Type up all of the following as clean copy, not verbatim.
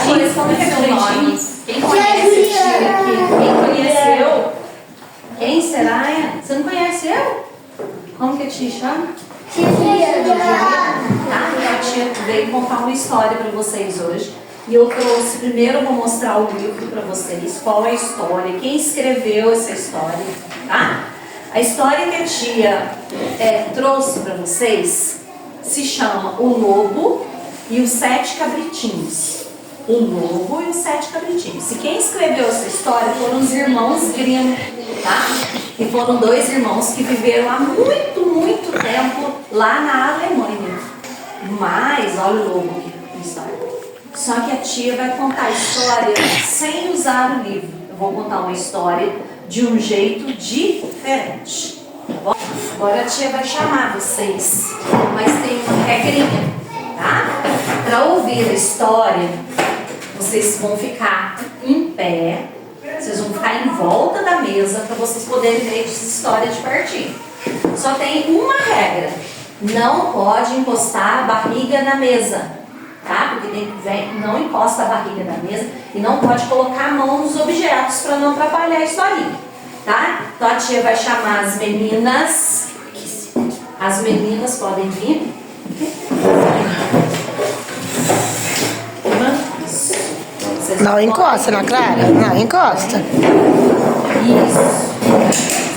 Depois, como é que é seu nome? Quem conhece a tia aqui? Quem conheceu? Quem será? Você não conhece eu? Como que a tia chama? A tia veio contar uma história para vocês hoje. E eu trouxe, primeiro eu vou mostrar o livro para vocês, qual é a história, quem escreveu essa história, tá? A história que a tia trouxe para vocês se chama O Lobo e os 7 Cabritinhos. O Lobo e os 7 Cabritinhos. E quem escreveu essa história foram os irmãos Grimm, tá? E foram 2 irmãos que viveram há muito tempo lá na Alemanha. Mas, olha o lobo aqui na história. Só que a tia vai contar a história sem usar o livro. Eu vou contar uma história de um jeito diferente. Tá bom? Agora a tia vai chamar vocês, mas tem uma regrinha, tá? Para ouvir a história, vocês vão ficar em pé, vocês vão ficar em volta da mesa para vocês poderem ver essa história de pertinho. Só tem uma regra: não pode encostar a barriga na mesa. Tá? Porque não encosta a barriga na mesa e não pode colocar a mão nos objetos para não atrapalhar a historinha, tá? Então a tia vai chamar as meninas. As meninas podem vir. Não encosta na Clara? Não encosta. Isso.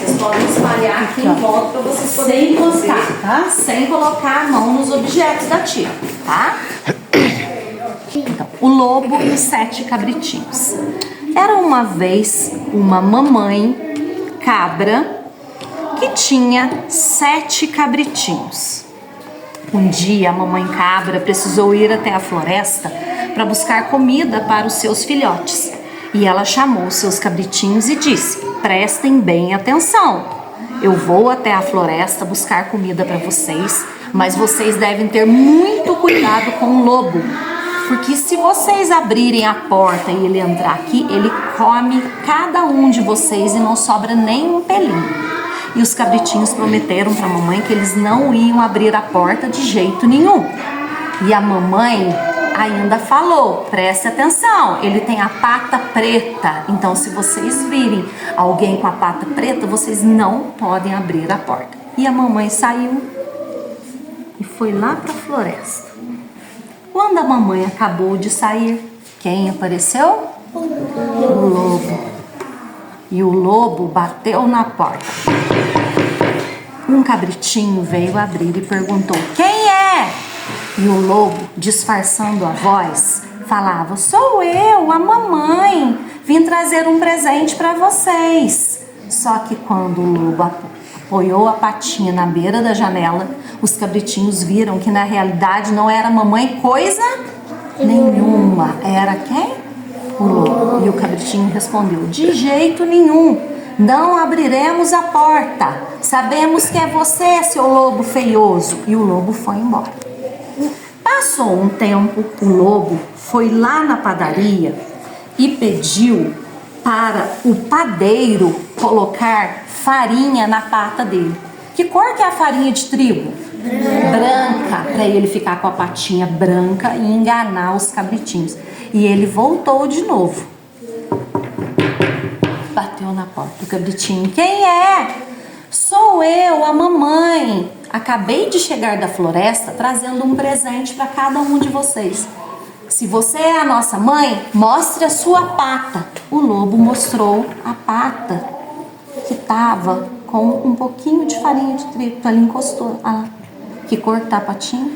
Vocês podem espalhar aqui em volta para vocês poderem encostar, tá? Sem colocar a mão nos objetos da tia, tá? Então, o Lobo e os 7 Cabritinhos. Era uma vez uma mamãe cabra que tinha 7 cabritinhos. Um dia a mamãe cabra precisou ir até a floresta para buscar comida para os seus filhotes. E ela chamou os seus cabritinhos e disse: prestem bem atenção. Eu vou até a floresta buscar comida para vocês, mas vocês devem ter muito cuidado com o lobo. Porque se vocês abrirem a porta e ele entrar aqui, ele come cada um de vocês e não sobra nem um pelinho. E os cabritinhos prometeram para a mamãe que eles não iam abrir a porta de jeito nenhum. E a mamãe ainda falou: preste atenção, ele tem a pata preta. Então, se vocês virem alguém com a pata preta, vocês não podem abrir a porta. E a mamãe saiu e foi lá para a floresta. Quando a mamãe acabou de sair, quem apareceu? O lobo. E o lobo bateu na porta. Um cabritinho veio abrir e perguntou: quem é? E o lobo, disfarçando a voz, falava: sou eu, a mamãe. Vim trazer um presente para vocês. Só que quando o lobo apoiou a patinha na beira da janela, os cabritinhos viram que na realidade não era a mamãe coisa nenhuma. Era quem? O lobo. E o cabritinho respondeu: de jeito nenhum, não abriremos a porta. Sabemos que é você, seu lobo feioso. E o lobo foi embora. Passou um tempo, o lobo foi lá na padaria e pediu para o padeiro colocar farinha na pata dele. Que cor que é a farinha de trigo? Branca, para ele ficar com a patinha branca e enganar os cabritinhos. E ele voltou de novo. Bateu na porta. O cabritinho: quem é? Sou eu, a mamãe. Acabei de chegar da floresta trazendo um presente para cada um de vocês. Se você é a nossa mãe, mostre a sua pata. O lobo mostrou a pata que estava com um pouquinho de farinha de trigo. Ali encostou. Ah, que cor tá a patinha?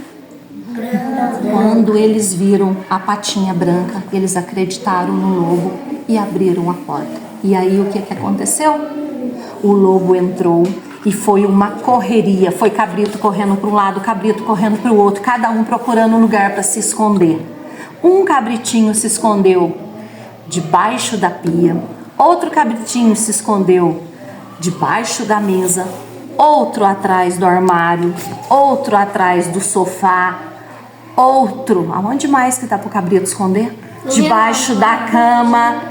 Quando eles viram a patinha branca, eles acreditaram no lobo e abriram a porta. E aí o que aconteceu? O lobo entrou e foi uma correria. Foi cabrito correndo para um lado, cabrito correndo para o outro, cada um procurando um lugar para se esconder. Um cabritinho se escondeu debaixo da pia, outro cabritinho se escondeu debaixo da mesa, outro atrás do armário, outro atrás do sofá, outro, aonde mais que dá para o cabrito esconder? Debaixo da cama,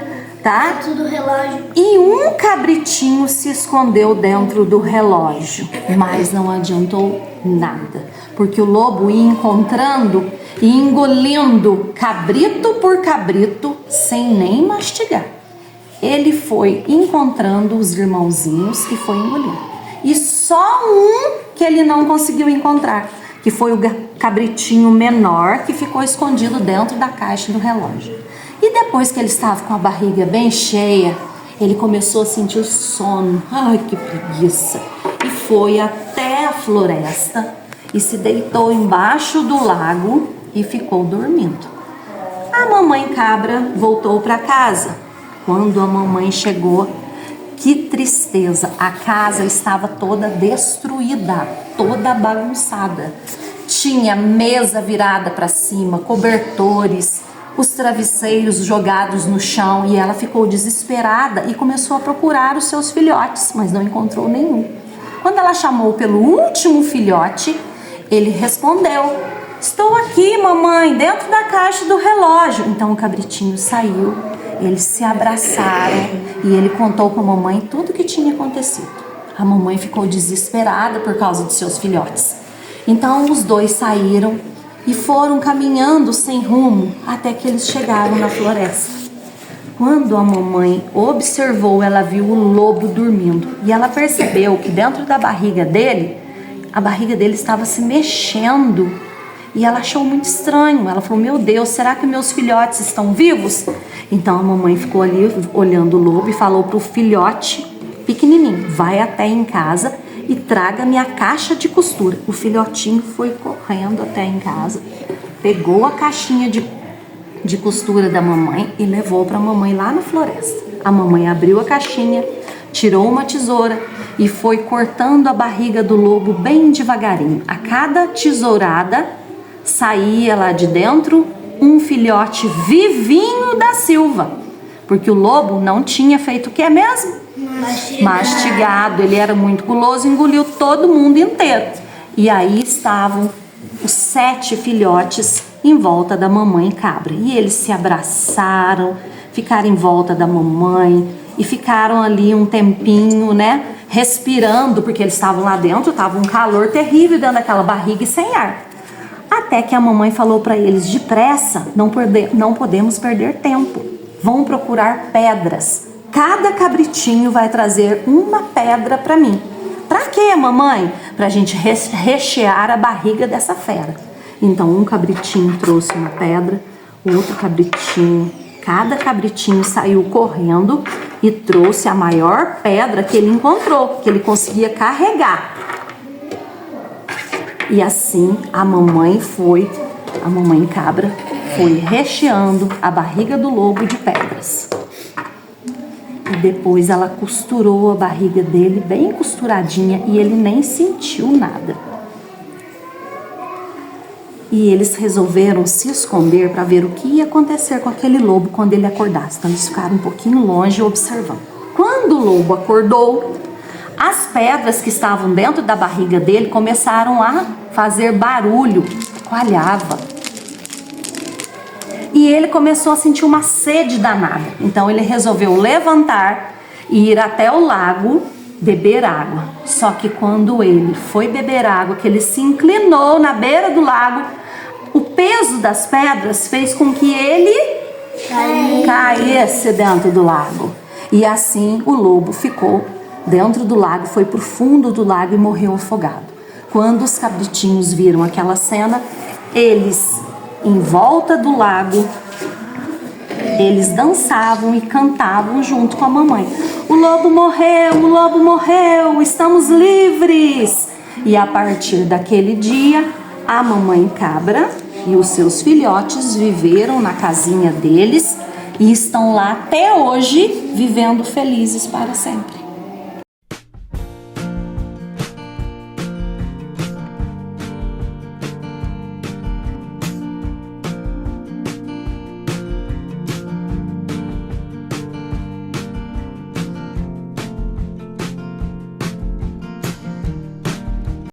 tá? Tudo relógio. E um cabritinho se escondeu dentro do relógio, mas não adiantou nada, porque o lobo ia encontrando e engolindo cabrito por cabrito, sem nem mastigar. Ele foi encontrando os irmãozinhos e foi engolindo. E só um que ele não conseguiu encontrar, que foi o cabritinho menor, que ficou escondido dentro da caixa do relógio. E depois que ele estava com a barriga bem cheia, ele começou a sentir sono. Ai, que preguiça! E foi até a floresta e se deitou embaixo do lago e ficou dormindo. A mamãe cabra voltou para casa. Quando a mamãe chegou, que tristeza! A casa estava toda destruída, toda bagunçada. Tinha mesa virada para cima, cobertores, os travesseiros jogados no chão, e ela ficou desesperada e começou a procurar os seus filhotes, mas não encontrou nenhum. Quando ela chamou pelo último filhote, ele respondeu: estou aqui, mamãe, dentro da caixa do relógio. Então o cabritinho saiu, eles se abraçaram e ele contou para a mamãe tudo o que tinha acontecido. A mamãe ficou desesperada por causa de seus filhotes. Então os dois saíram e foram caminhando sem rumo até que eles chegaram na floresta. Quando a mamãe observou, ela viu o lobo dormindo e ela percebeu que dentro da barriga dele, a barriga dele estava se mexendo e ela achou muito estranho. Ela falou: meu Deus, será que meus filhotes estão vivos? Então a mamãe ficou ali olhando o lobo e falou para o filhote pequenininho: vai até em casa e traga minha caixa de costura. O filhotinho foi correndo até em casa, pegou a caixinha de costura da mamãe e levou para a mamãe lá na floresta. A mamãe abriu a caixinha, tirou uma tesoura e foi cortando a barriga do lobo bem devagarinho. A cada tesourada saía lá de dentro um filhote vivinho da Silva, porque o lobo não tinha feito o que é mesmo? Mastigado. Ele era muito guloso, engoliu todo mundo inteiro. E aí estavam os 7 filhotes em volta da mamãe cabra. E eles se abraçaram, ficaram em volta da mamãe e ficaram ali um tempinho, né? Respirando, porque eles estavam lá dentro, estava um calor terrível dentro daquela barriga e sem ar. Até que a mamãe falou para eles: depressa, não podemos perder tempo. Vão procurar pedras. Cada cabritinho vai trazer uma pedra para mim. Para quê, mamãe? Para a gente rechear a barriga dessa fera. Então um cabritinho trouxe uma pedra, outro cabritinho. Cada cabritinho saiu correndo e trouxe a maior pedra que ele encontrou, que ele conseguia carregar. E assim a mamãe cabra foi recheando a barriga do lobo de pedras. E depois ela costurou a barriga dele bem costuradinha e ele nem sentiu nada. E eles resolveram se esconder para ver o que ia acontecer com aquele lobo quando ele acordasse. Então eles ficaram um pouquinho longe observando. Quando o lobo acordou, as pedras que estavam dentro da barriga dele começaram a fazer barulho, coalhava. E ele começou a sentir uma sede danada. Então ele resolveu levantar e ir até o lago beber água. Só que quando ele foi beber água, que ele se inclinou na beira do lago, o peso das pedras fez com que ele caísse dentro do lago. E assim o lobo ficou dentro do lago, foi para o fundo do lago e morreu afogado. Quando os cabritinhos viram aquela cena, eles, em volta do lago, eles dançavam e cantavam junto com a mamãe: o lobo morreu, estamos livres! E a partir daquele dia, a mamãe cabra e os seus filhotes viveram na casinha deles e estão lá até hoje, vivendo felizes para sempre.